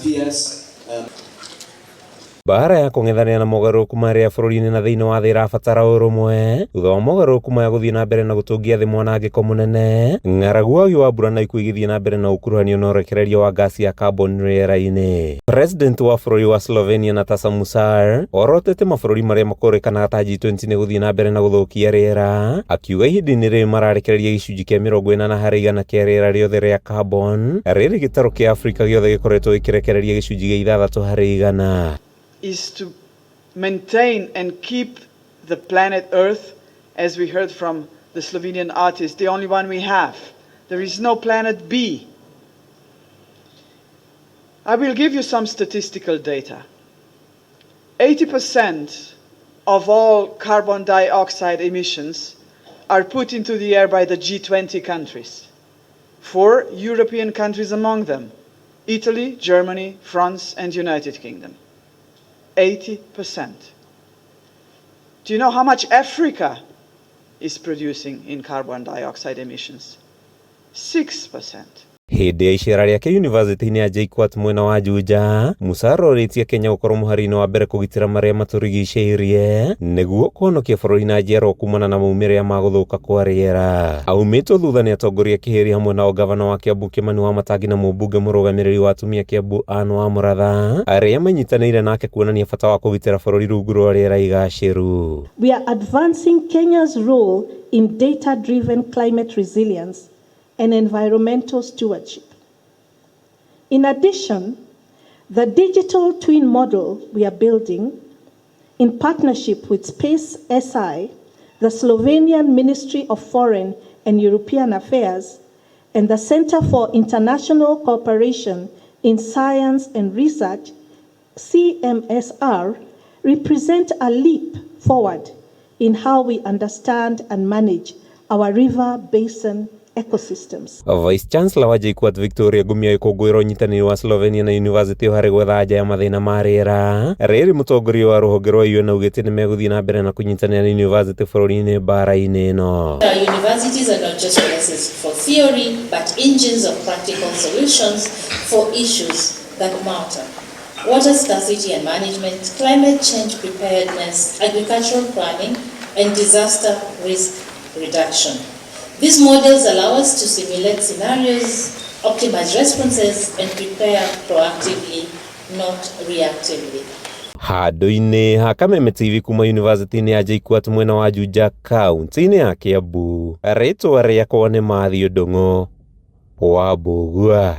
peers. Bara ya kung'ethanĩra na mogarũrũku marĩa bũrũri-inĩ na thĩinĩ wa thĩ ĩrabatara ũrũmwe thutha wa mogarũrũku maya gũthiĩ na mbere na gũtũngia thĩ mwanangĩko mũnene, ng'aragu, wagi wa mbura na ikuũ igĩthiĩ na mbere na ũkuruhanio na ũrekereria wa gasi ya carbon rĩera-inĩ. President wa bũrũri wa Slovenia Nataša Mušar orotete mabũrũri marĩa makũrĩkanaga ta G20 nĩ gũthiĩ na mbere na gũthũkia rĩera, akiuga ihinda-inĩ rĩrĩ mararekereria gĩcunjĩ kĩa 40% kĩa rĩera rĩothe rĩa carbon, rĩrĩ gĩtarũ kĩa Afrika gĩothe gĩkoretwo gĩkĩrekereria gĩcunjĩ gĩa 6% is to maintain and keep the planet Earth, as we heard from the Slovenian artist, the only one we have. There is no planet B. I will give you some statistical data. 80% of all carbon dioxide emissions are put into the air by the G20 countries. 4 European countries among them: Italy, Germany, France, and United Kingdom. 80%. Do you know how much Africa is producing in carbon dioxide emissions? 6%. Hĩndĩ ya icera rĩake yunivasĩtĩ-inĩ ya JKUAT mwena wa Juja, Mušar orĩtie Kenya gũkorwo mũhari-inĩ wa mbere kũgitĩra marĩa matũrigicĩirie nĩguo kũhonokia bũrũri na njiarwa kumana na maumĩrĩra ma gũthũka kwa rĩera. Aumĩtwo thutha nĩ atongoria kĩhĩri hamwe na gavana wa Kiambu Kimani Wamatangi na mũmbunge mũrũgamĩrĩri wa atumia Kiambu Anne Wamuratha, arĩa manyitanĩire nake kuonania bata wa kũgitĩra bũrũri rungu rwa rĩera igacĩru. We are advancing Kenya's role in data-driven climate resilience and environmental stewardship. In addition, the digital twin model we are building in partnership with Space SI, the Slovenian Ministry of Foreign and European Affairs, and the Center for International Cooperation in Science and Research, CMSR, represent a leap forward in how we understand and manage our river basin ecosystems. Vice Chancellor wa JKUAT Victoria Gumia ikũngũĩra ũnyitanĩri wa Slovenia na yunivasĩtĩ ĩyo harĩ gwetha anja ya mathĩna ma rĩera. Rĩrĩ mũtongoria wa rũhonge rwa UN augĩte nĩ megũthiĩ na mbere na kũnyitanĩra na yunivasĩtĩ bũrũri-inĩ bara-inĩ ĩno. Universities are not just places for theory, but engines of practical solutions for issues that matter: water scarcity and management, climate change preparedness, agricultural planning, and disaster risk reduction. These models allow us to simulate scenarios, optimize responses, and prepare proactively, not reactively. Handũ-inĩ ha Kameme TV kuma yunivasĩtĩ-inĩ ya JKUAT mwena wa Juja, kaunti-inĩ ya Kiambu, rĩtwa rĩakwa nĩ Matthew Ndung'u wa Mbugua.